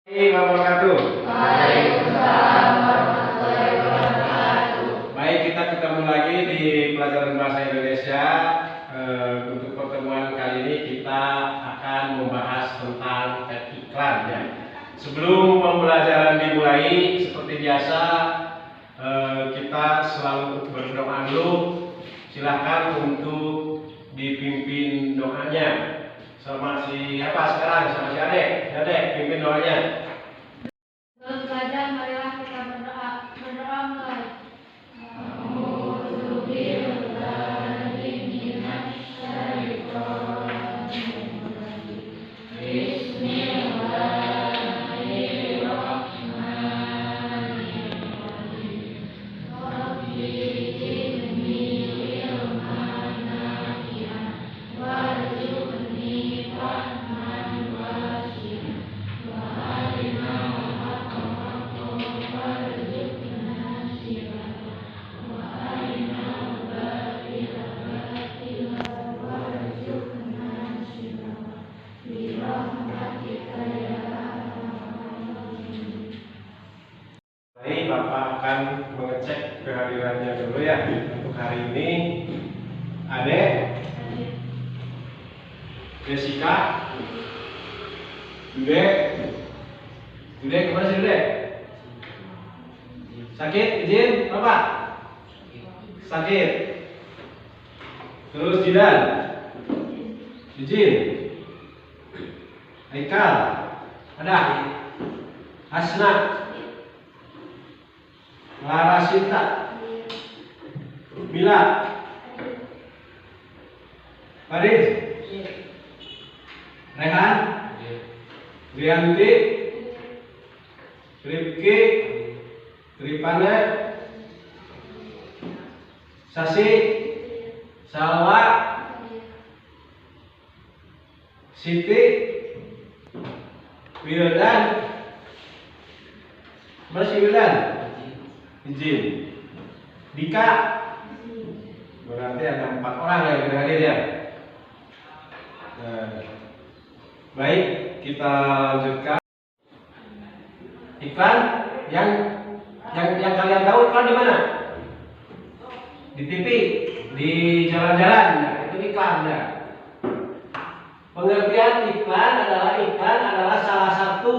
Wabarakatuh. Waalaikumsalam warahmatullahi wabarakatuh. Baik, kita ketemu lagi di pelajaran bahasa Indonesia. Untuk pertemuan kali ini kita akan membahas tentang iklan ya. Sebelum pembelajaran dimulai, seperti biasa kita selalu berdoa dulu. Silakan untuk dipimpin doanya. Sama siapa sekarang? Sama si Adek. Adek, pimpin doanya. Sebelum belajar, marilah kita berdoa. Berdoa mulai. Baik, Bapak akan mengecek kehadirannya dulu ya. Untuk hari ini Adek, Jessica, Dude kemana sih Dude? Sakit, izin Bapak? Sakit. Terus Jidan, izin. Haikal, ada. Hasna, Lara Sinta, Mila, Farid, Rehan, Rianti, Rifki, Tripana, Sasi, Salwa, Siti, Wildan, masih Wildan, izin. Dika, berarti ada 4 orang yang hadir ya. Baik, kita lanjutkan. Iklan yang kalian tahu iklan di mana? Di TV, di jalan-jalan, ya, itu iklan ya. Pengertian iklan adalah salah satu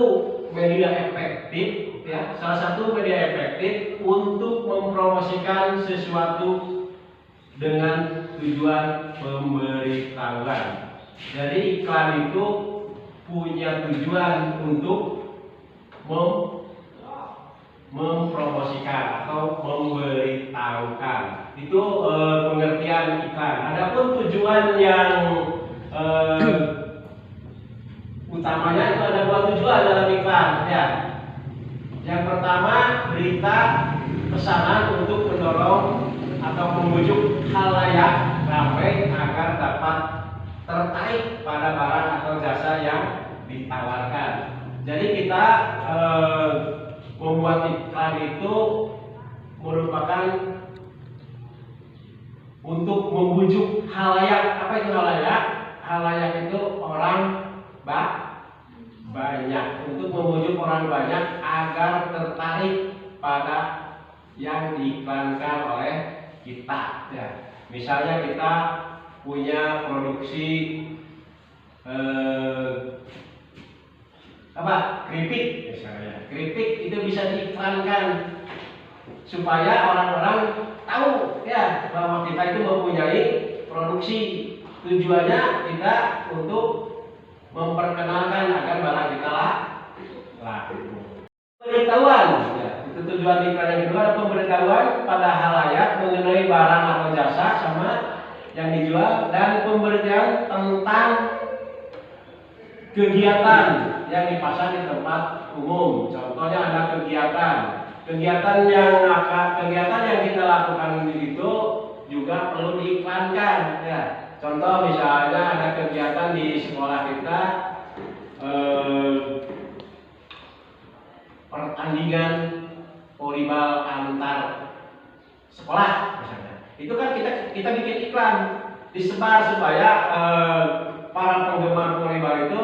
media efektif ya, salah satu media efektif untuk mempromosikan sesuatu dengan tujuan pemberitahuan. Jadi iklan itu punya tujuan untuk mempromosikan atau memberitahukan. Itu pengertian iklan. Adapun tujuan yang utamanya itu ada 2 tujuan dalam iklan ya. Yang pertama, berita pesanan untuk mendorong atau membujuk khalayak ramai agar dapat tertarik pada barang atau jasa yang ditawarkan. Jadi kita membuat iklan itu merupakan untuk membujuk khalayak. Apa itu khalayak? Khalayak itu orang banyak, untuk membujuk orang banyak agar tertarik pada yang diiklankan oleh kita ya. Misalnya kita punya produksi keripik misalnya. Keripik itu bisa diiklankan supaya orang-orang tahu ya bahwa kita itu mempunyai produksi. Tujuannya kita untuk memperkenalkan agar barang kita laku. Pemberitahuan ya, itu tujuan iklan yang kedua, pemberitahuan pada halayak mengenai barang atau jasa sama yang dijual, dan pemberitaan tentang kegiatan yang dipasang di tempat umum. Contohnya ada kegiatan yang kita lakukan itu juga perlu diiklankan ya. Contoh misalnya ada kegiatan di sekolah kita, pertandingan volleyball antar sekolah misalnya. Itu kan kita bikin iklan, disebar supaya para penggemar volleyball itu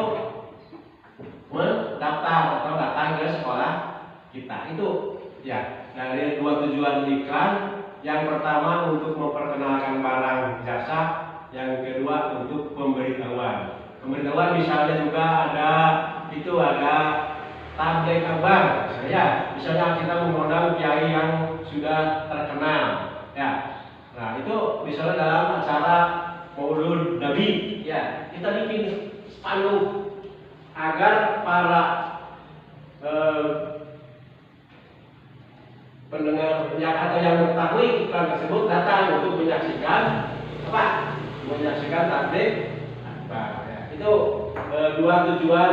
mendaftar atau datang Ya, dari dua tujuan iklan. Yang pertama untuk memperkenalkan barang jasa, yang kedua untuk pemberitahuan. Pemberitahuan misalnya juga ada tablik kabar. Misalnya kita mengundang kiai yang sudah terkenal, ya. Nah itu misalnya dalam acara Maulud Nabi, ya kita bikin spanduk agar para pendengar atau yang mengetahui iklan tersebut datang untuk menyaksikan tablik akbar. Ya. Itu dua tujuan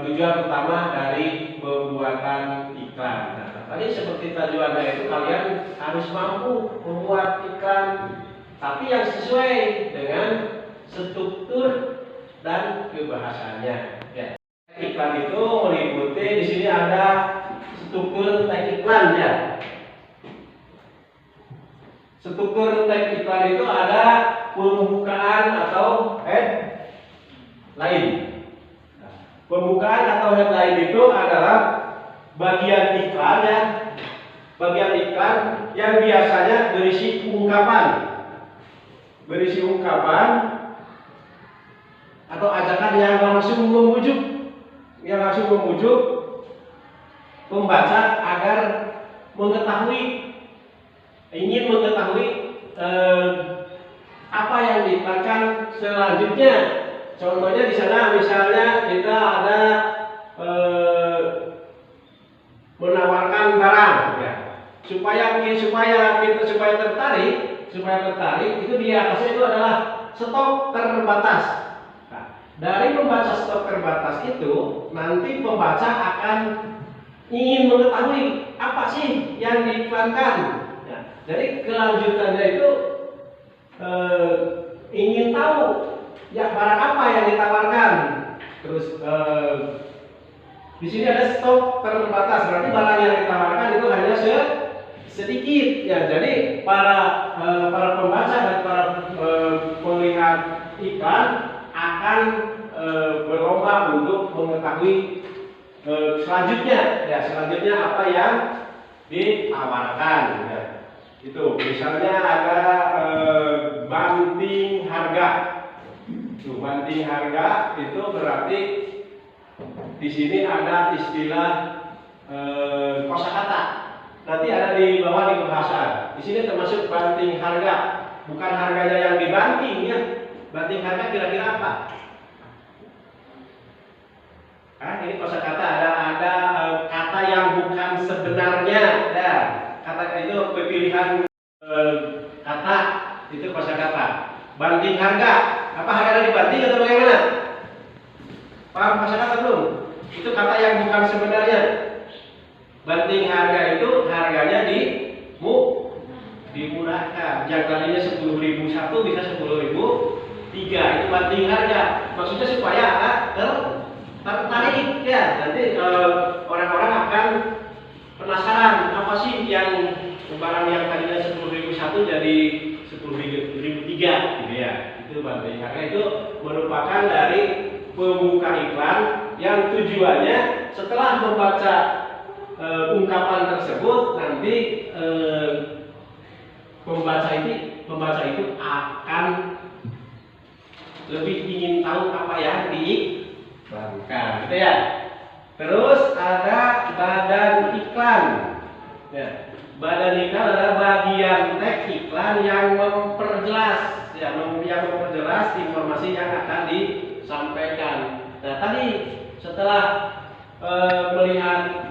tujuan utama dari pembuatan iklan. Nah, tadi seperti tujuannya itu kalian harus mampu membuat iklan, tapi yang sesuai dengan struktur dan kebahasannya. Ya. Iklan itu meliputi di sini ada struktur teks iklan ya. Struktur teks iklan itu ada pembukaan atau headline. Pembukaan atau headline itu adalah bagian iklan ya. Bagian iklan yang biasanya berisi ungkapan atau ajakan yang langsung membujuk pembaca agar ingin mengetahui apa yang diiklankan selanjutnya. Contohnya di sana misalnya kita ada menawarkan barang, ya. supaya tertarik itu di atasnya itu adalah stok terbatas. Nah, dari membaca stok terbatas itu nanti pembaca akan ingin mengetahui apa sih yang diiklankan. Ya, jadi kelanjutannya itu ingin tahu ya barang apa yang ditawarkan. Terus di sini ada stok terbatas, berarti barang yang ditawarkan itu hanya sedikit. Ya, jadi para pembaca dan para pelihat iklan akan berlomba untuk mengetahui selanjutnya apa yang ditawarkan. Ya. Itu misalnya ada banting harga. Banting harga itu berarti di sini ada istilah kosakata. Nanti ada di bawah di pembahasan. Di sini termasuk banting harga, bukan harganya yang dibanting ya. Banting harga kira-kira apa? Ini kosakata ada kata yang bukan sebenarnya. Ya, kata itu pemilihan kata itu kosakata. Banting harga, apa harganya dibanting atau bagaimana? Paham kosakata belum? Itu kata yang bukan sebenarnya. Banting harga itu harganya dimurahkan. Yang tadinya 10.000 satu bisa 10.000 tiga. Itu banting harga. Maksudnya supaya tertarik ya. Nanti orang-orang akan penasaran apa sih yang barang yang tadinya 10.000 satu jadi 10.000 tiga gitu ya. Itu banting harga itu merupakan dari pembuka iklan yang tujuannya setelah membaca ungkapan tersebut nanti pembaca itu akan lebih ingin tahu apa yang diiklankan, gitu ya. Terus ada badan iklan. Ya. Badan iklan adalah bagian teks iklan yang memperjelas, yang memperjelas informasi yang akan disampaikan. Nah, tadi setelah melihat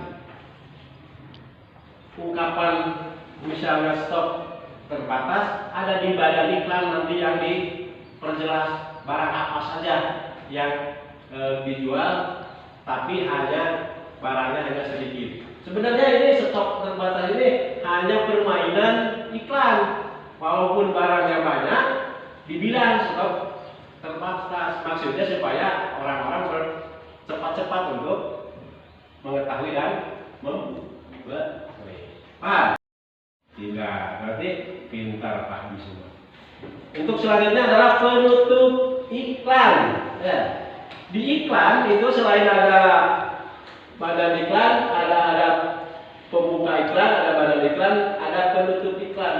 ungkapan misalnya stok terbatas, ada di badan iklan nanti yang diperjelas barang apa saja yang dijual, tapi barangnya hanya sedikit. Sebenarnya ini stok terbatas ini hanya permainan iklan. Walaupun barangnya banyak, dibilang stok terbatas, maksudnya supaya orang-orang cepat-cepat untuk mengetahui dan membeli. Paham? Tidak, berarti pintar paham semua. Untuk selanjutnya adalah penutup iklan. Ya. Di iklan itu selain ada badan iklan, ada pembuka iklan, ada badan iklan, ada penutup iklan.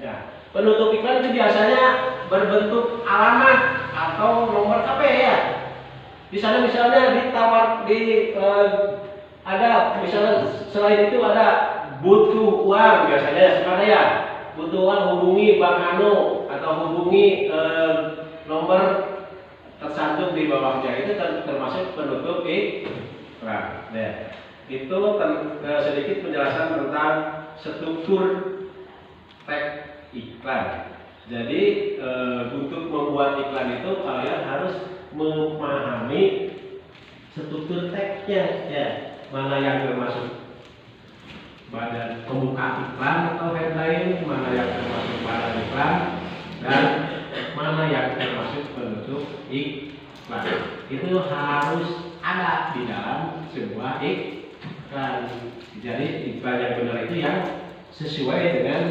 Ya, penutup iklan itu biasanya berbentuk alamat atau nomor HP ya. Di sana misalnya ditawar ada misalnya selain itu ada butuh uang biasanya suka ada ya. Butuh uang hubungi Bang Anu atau hubungi nomor tercantum di bawahnya itu termasuk penutup iklan. Nah, itu sedikit penjelasan tentang struktur teks iklan. Jadi untuk membuat iklan itu kalian harus memahami struktur teksnya ya, mana yang termasuk badan pembuka iklan atau headline, mana yang termasuk badan iklan, dan mana yang termasuk penutup iklan. Itu harus ada di dalam sebuah iklan. Jadi iklan yang benar itu yang sesuai dengan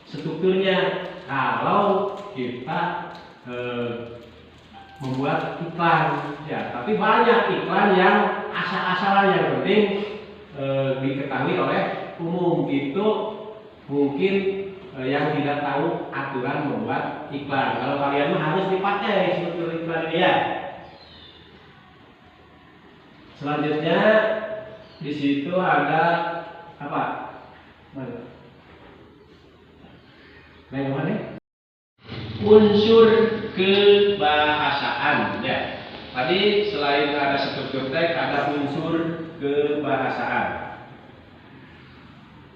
strukturnya. Kalau kita membuat iklan ya, tapi banyak iklan yang asal-asalan, yang penting diketahui oleh umum. Itu mungkin yang tidak tahu aturan membuat iklan. Kalau kalian mah harus dipakai struktur iklan ini ya. Selanjutnya di situ ada apa? Bagaimana? Unsur kebahasaan ya. Tadi selain ada struktur teks, ada unsur kebahasaan.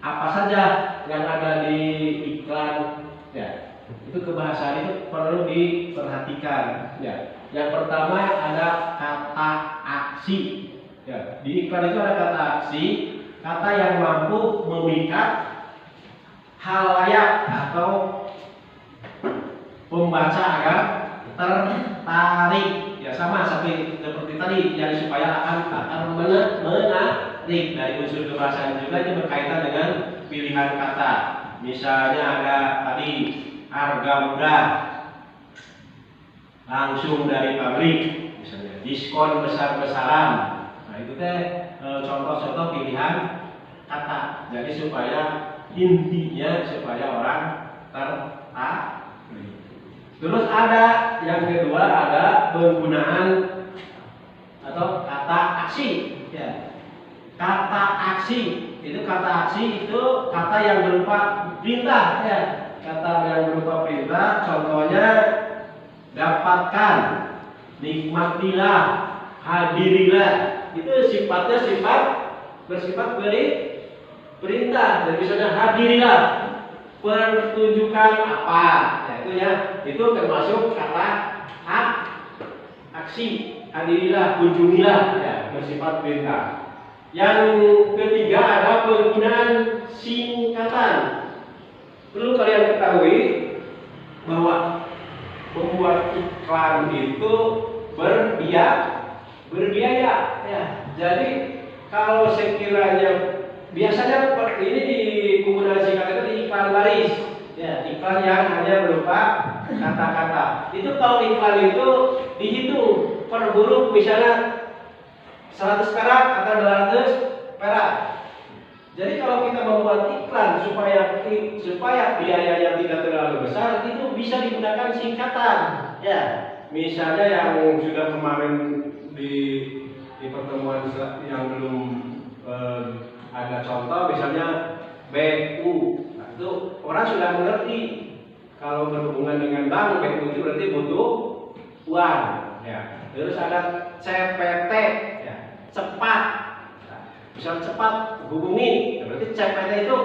Apa saja yang ada di iklan ya? Itu kebahasaan itu perlu diperhatikan ya. Yang pertama ada kata aksi ya. Di iklan itu ada kata aksi, kata yang mampu memikat halayak atau pembaca agar tertarik ya, sama seperti tadi yang supaya akan menarik. Dari unsur kebahasaan juga itu berkaitan dengan pilihan kata. Misalnya ada tadi harga murah, langsung dari pabrik, misalnya diskon besar-besaran. Nah itu contoh-contoh pilihan kata. Jadi supaya intinya supaya orang tertarik. Terus ada yang kedua, ada penggunaan atau kata aksi ya. Kata aksi itu kata yang berupa perintah ya. Kata yang berupa perintah, contohnya dapatkan, nikmatilah, hadirilah. Itu sifatnya bersifat perintah. Jadi misalnya hadirilah, pertunjukan apa ya, itu ya, itu termasuk kata aksi. Hadirilah, kunjungilah ya, bersifat perintah. Yang ketiga ada penggunaan singkatan. Perlu kalian ketahui bahwa membuat iklan itu berbiaya ya. Jadi kalau sekiranya biasanya ini di penggunaan singkatan itu di iklan baris ya, iklan yang hanya berupa kata-kata. Itu kalau iklan itu dihitung per huruf, misalnya 100 perak atau 200 perak. Jadi kalau kita membuat iklan supaya biaya yang tidak terlalu besar, itu bisa digunakan singkatan ya. Misalnya yang sudah kemarin di pertemuan yang belum ada contoh, misalnya BU. Nah, itu orang sudah mengerti kalau berhubungan dengan bank, BU itu berarti butuh uang ya. Terus ada CPT ya, cepat. Nah, misal cepat hubungi, berarti CPT itu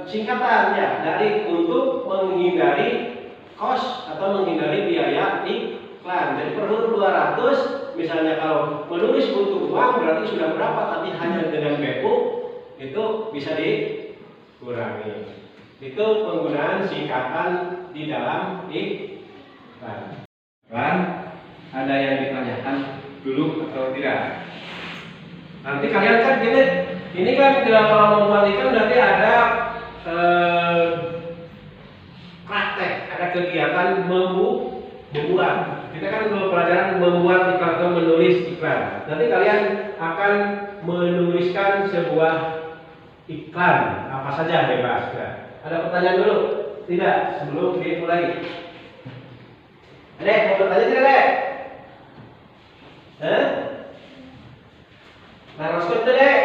singkatan ya, dari untuk menghindari kos atau menghindari biaya iklan. Jadi per huruf 200, misalnya kalau menulis butuh uang berarti sudah berapa, tapi hanya dengan BU itu bisa dikurangi. Itu penggunaan singkatan di dalam iklan. Ada yang ditanyakan dulu atau tidak? Nanti kalian kan ini kan kalau membuat iklan nanti ada praktek, ada kegiatan membuat. Kita kan pelajaran membuat iklan atau menulis iklan. Nanti kalian akan menuliskan sebuah iklan apa saja bebas. Nah, ada pertanyaan dulu? Tidak, sebelum dimulai. Dek, mau bertanya tidak, Dek? Hah? Narosket tuh, Dek?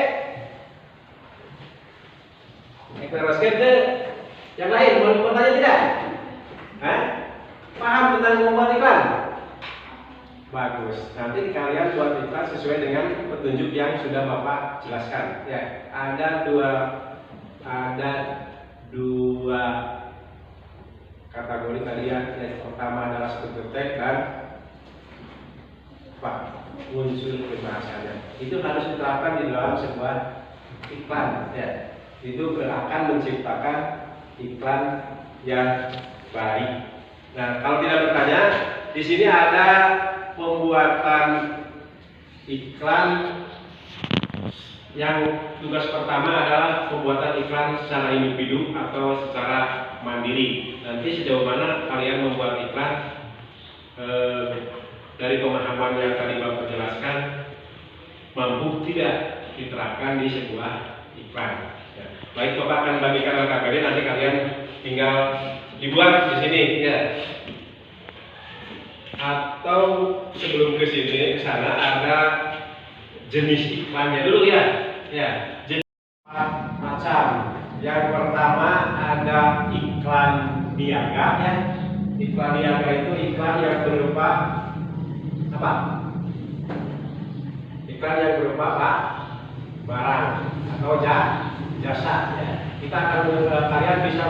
Narosket tuh? Yang lain, mau bertanya tidak? Hah? Paham tentang membuat iklan? Bagus. Nanti kalian buat iklan sesuai dengan petunjuk yang sudah Bapak jelaskan. Ya, ada dua kategori tadi ya. Yang pertama adalah struktur teks dan unsur kebahasanya. Itu harus diterapkan di dalam sebuah iklan. Ya, itu akan menciptakan iklan yang baik. Nah, kalau tidak bertanya, di sini ada pembuatan iklan yang tugas pertama adalah pembuatan iklan secara individu atau secara mandiri. Nanti sejauh mana kalian membuat iklan dari pemahaman yang tadi Bapak jelaskan mampu tidak diterapkan di sebuah iklan. Ya. Baik, Bapak akan bagikan LKPD, nanti kalian tinggal dibuat di sini ya. Atau sebelum ke sini, ke sana ada jenis iklannya dulu ya. Ya, jenis macam. Yang pertama ada iklan niaga ya. Iklan niaga itu iklan yang berupa apa? Iklan yang berupa apa? Barang atau jasa ya. Kita akan kalian bisa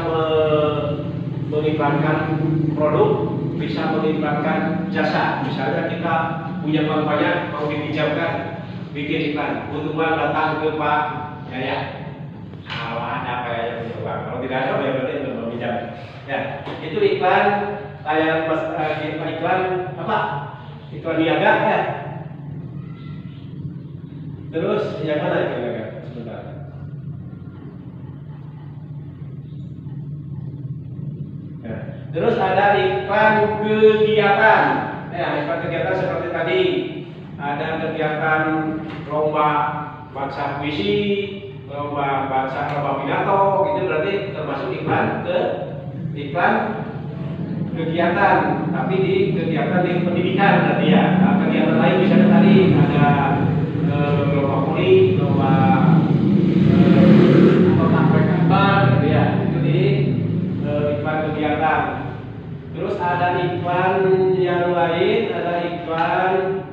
mengiklankan produk, bisa mengiklankan jasa. Misalnya kita punya uang banyak, mau dipinjamkan, bikin iklan. Untuk uang datang ke Pak Yaya. Kalau ada apa ya punya uang. Kalau tidak ada, ya berarti belum meminjam. Ya, itu iklan kayak iklan apa? Iklan niaga ya. Terus yang mana iklan niaga? Sebentar. Terus ada iklan kegiatan. Iklan kegiatan seperti tadi. Ada kegiatan lomba baca puisi, lomba pidato, itu berarti termasuk iklan kegiatan. Tapi di kegiatan di pendidikan tadi ya. Nah, kegiatan lain misalnya tadi ada lomba voli, lomba gambar, gitu ya. Itu di iklan kegiatan. Terus ada iklan yang lain, ada iklan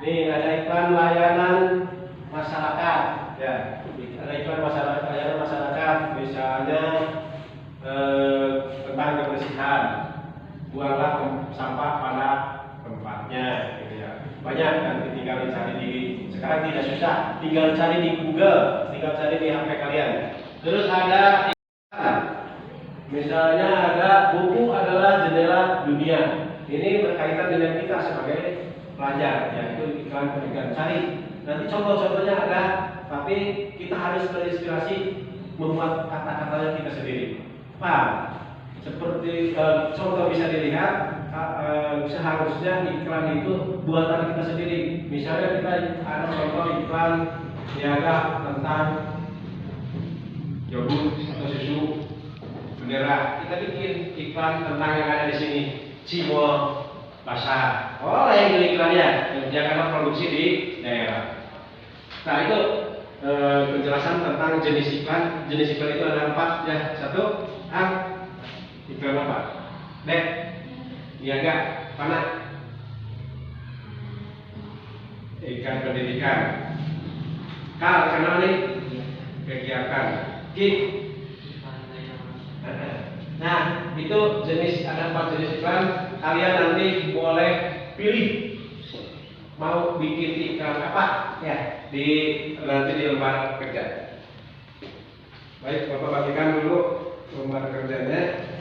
ada iklan layanan masyarakat ya. Ada iklan layanan masyarakat, misalnya tentang kebersihan, buanglah sampah pada tempatnya gitu ya. Banyak kan, tinggal dicari sekarang tidak susah, tinggal cari di Google, tinggal cari di HP kalian. Terus ada misalnya ada buku adalah jendela dunia. Ini berkaitan dengan kita sebagai pelajar, ya itu iklan pendidikan. Cari nanti contoh-contohnya ada, tapi kita harus terinspirasi membuat kata-katanya kita sendiri. Seperti contoh bisa dilihat, seharusnya iklan itu buatan kita sendiri. Misalnya kita ada contoh iklan niaga tentang yogurt atau susu bendera, kita bikin iklan tentang yang ada di sini, Cimol Pasar. Oh, yang ini iklannya, jangan produksi di daerah. Nah itu penjelasan tentang jenis iklan. Jenis iklan itu ada 4 ya. 1, iklan apa? B, niaga, mana? Iklan pendidikan. K, kenal nih? Kegiatan. G, nah, itu jenis, ada 4 jenis iklan. Kalian nanti boleh pilih mau bikin iklan apa ya nanti di lembar kerja. Baik, Bapak bagikan dulu lembar kerjanya.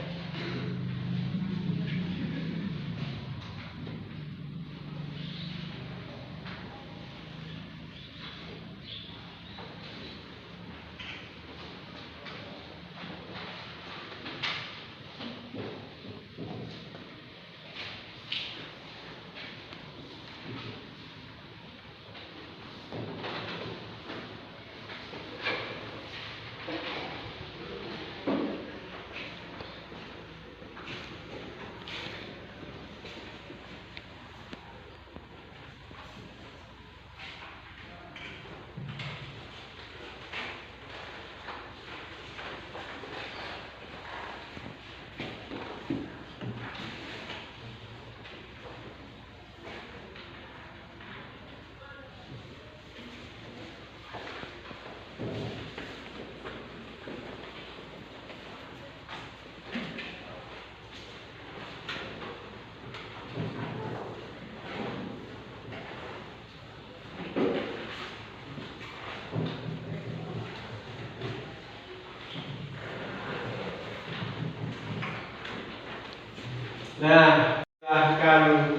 Nah, silahkan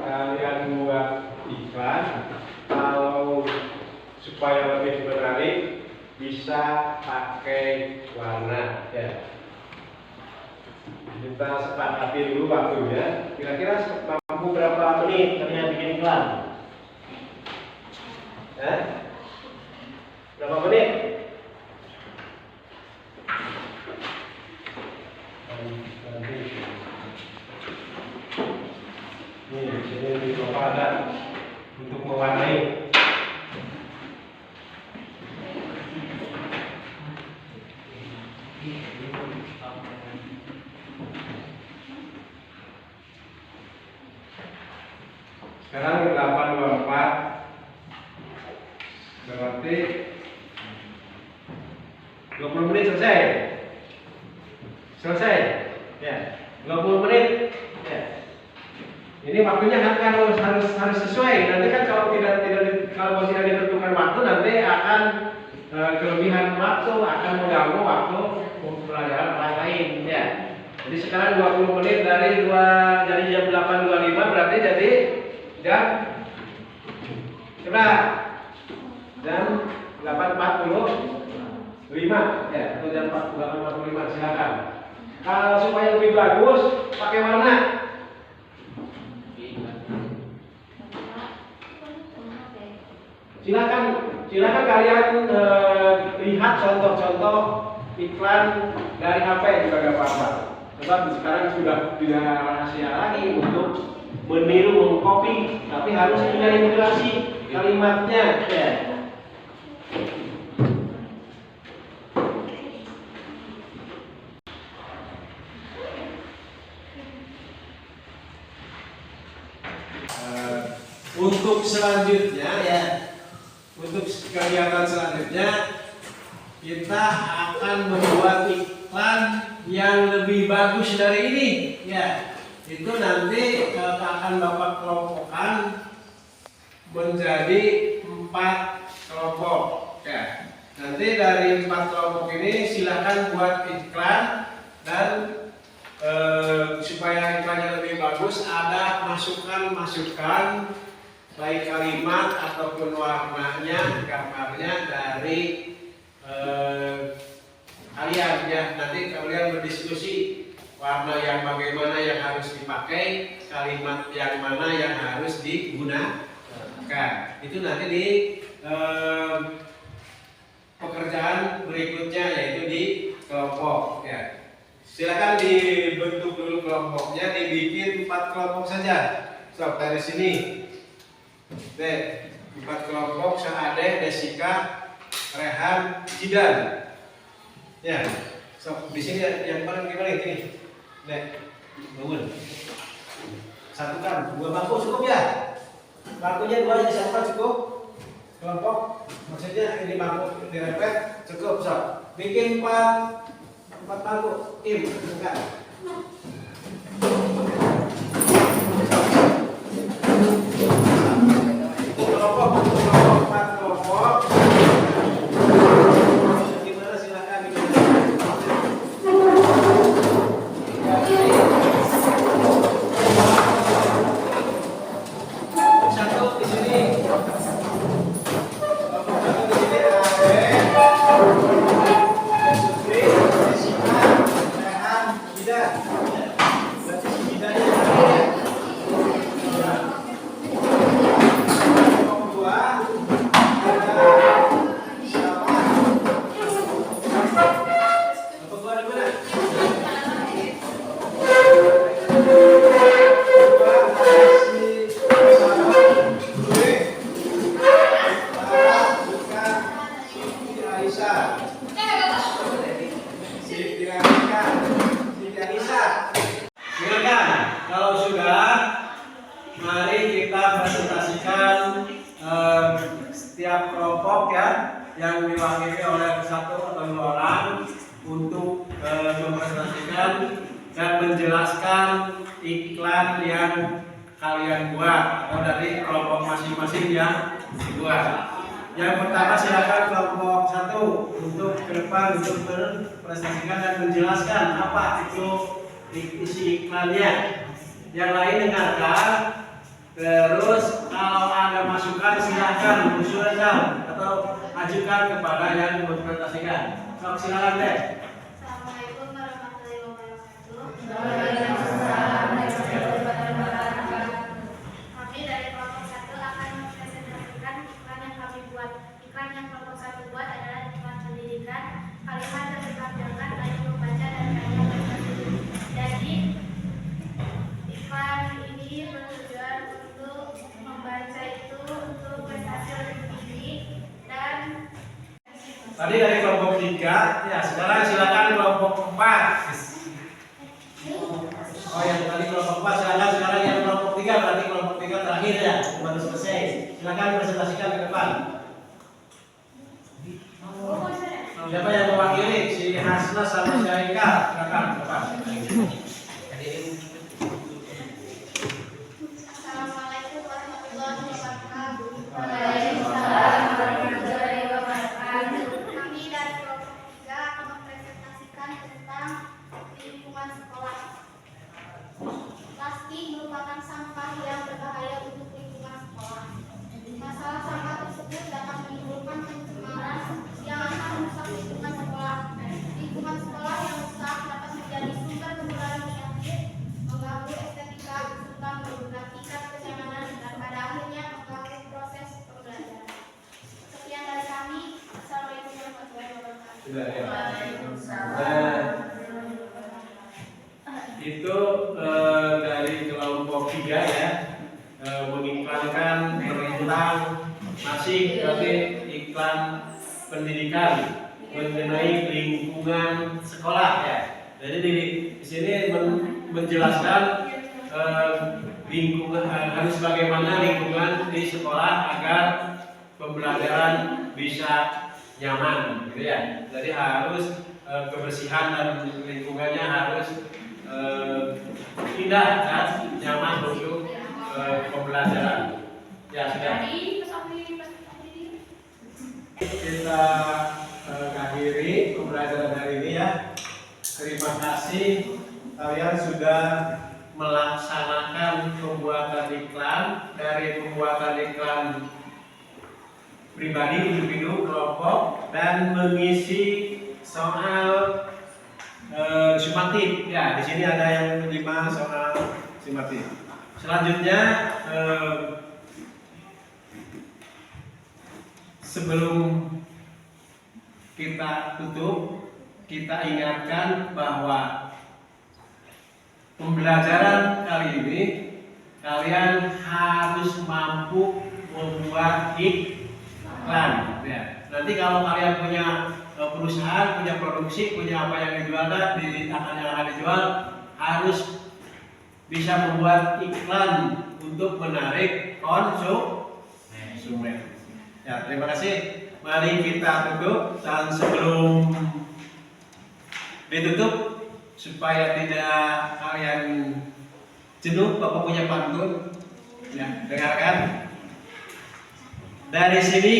kalian buat iklan. Kalau supaya lebih menarik, bisa pakai warna ya. Kita sepakati dulu waktunya. Kira-kira mampu berapa menit kalian bikin iklan? Berapa menit? Nih, sini di bawah ada untuk mewarnai. Sekarang 8.24 berarti 20 menit selesai. Selesai. Ya, 20 menit. Ya. Ini waktunya kan harus sesuai. Nanti kan kalau kalau tidak ditentukan waktu nanti akan kelebihan waktu, akan mengganggu waktu pelajaran orang lain ya. Jadi sekarang 20 menit dari jam 8.25 berarti jadi jam berapa? Jam 8.45 ya, atau jam 8.45 silakan. Kalau supaya lebih bagus pakai warna. Silakan kalian lihat contoh-contoh iklan dari HP juga gak apa-apa. Sebab sekarang sudah tidak rahasia lagi untuk meniru, mengcopy, tapi harus punya integrasi kalimatnya. Ya. Untuk selanjutnya ya, untuk kegiatan selanjutnya kita akan membuat iklan yang lebih bagus dari ini ya. Itu nanti akan Bapak kelompokkan menjadi 4 kelompok ya. Nanti dari 4 kelompok ini silakan buat iklan dan supaya iklannya lebih bagus ada masukan baik kalimat ataupun warnanya, gambarnya dari kalian ya. Nanti kalian berdiskusi warna yang bagaimana yang harus dipakai, kalimat yang mana yang harus digunakan. Itu nanti di pekerjaan berikutnya, yaitu di kelompok ya. Silakan dibentuk dulu kelompoknya, dibikin 4 kelompok saja. So, dari sini deh 4 kelompok, Syahadeh, Desika, Rehan, Jidan ya. So, di sini yang paling gimana ini? Nek, bangun. Satukan, 2 bangku cukup ya? Bangkunya 2 aja, satukan cukup. Kelompok, maksudnya ini bangku direpet cukup. So, bikin 4 bangku, tim, bukan. Kelompok 4 kelompok. Gimana silakan satu di sini. Kalau sudah, mari kita presentasikan setiap kelompok ya, yang diwakili oleh 1 atau 2 orang untuk mempresentasikan dan menjelaskan iklan yang kalian buat atau dari kelompok masing-masing yang dibuat. Yang pertama silakan kelompok 1 untuk ke depan untuk mempresentasikan dan menjelaskan apa itu isi iklannya. Yang lain dengarkan. Terus kalau ada masukan silakan usulkan atau ajukan kepada yang mempresentasikan. So, silakan deh. Assalamualaikum warahmatullahi wabarakatuh. Kami dari kelompok 1 akan mempresentasikan iklan yang kami buat. Iklan yang kelompok 1 buat adalah iklan pendidikan, kalimat yang ditampilkan, banyak membaca dan banyak berpikir. Jadi iklan ini bertujuan untuk membaca itu untuk prestasi lebih tinggi dan Tadi dari kelompok 3, ya sekarang silakan kelompok 4. Oh yang tadi kelompok 4, silakan sekarang yang kelompok 3, berarti kelompok 3 terakhir ya, baru selesai. Silakan presentasikan ke depan. Siapa yang mewakili? Si Hasna sama si Aika, silakan ke depan. Assalamualaikum warahmatullahi wabarakatuh. Kami dari kelompok 3 akan mempresentasikan tentang lingkungan sekolah. Plastik merupakan sampah yang berbahaya untuk lingkungan sekolah. Masalah sampah tersebut dapat menimbulkan pencemaran yang akan merusak lingkungan sekolah. Lingkungan sekolah yang rusak dapat menjadi sumber penularan penyakit, mengganggu estetika, serta merugikan tingkat kenyamanan dan pada akhirnya mengganggu proses pembelajaran. Sekian dari kami. Assalamualaikum warahmatullahi wabarakatuh. Sudah ya. Itu dari kelompok 3 ya, mengiklankan tentang masih tapi iklan pendidikan mengenai lingkungan sekolah ya. Jadi di sini menjelaskan lingkungan harus bagaimana lingkungan di sekolah agar pembelajaran bisa nyaman, gitu ya. Jadi harus kebersihan dan lingkungannya harus indah dan nyaman untuk pembelajaran. Ya sudah. Kita akhiri pembelajaran hari ini ya. Terima kasih kalian sudah melaksanakan pembuatan iklan, dari pembuatan iklan pribadi, individu, kelompok, dan mengisi soal sumatif. Ya, di sini ada yang 5 soal sumatif. Selanjutnya sebelum kita tutup, kita ingatkan bahwa pembelajaran kali ini kalian harus mampu membuat iklan. Ya. Nanti kalau kalian punya perusahaan, punya produksi, punya apa yang dijualkan, yang akan dijual, harus bisa membuat iklan untuk menarik konsumen. Ya, terima kasih. Mari kita tutup, dan sebelum ditutup supaya tidak kalian jenuh, Bapak punya pantun. Ya, dengarkan. Dari sini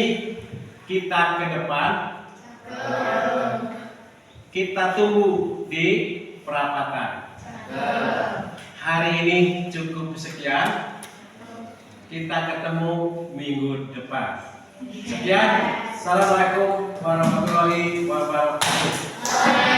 kita ke depan, kita tunggu di perapatan. Hari ini cukup sekian. Kita ketemu minggu depan. Sekian. Assalamualaikum warahmatullahi wabarakatuh.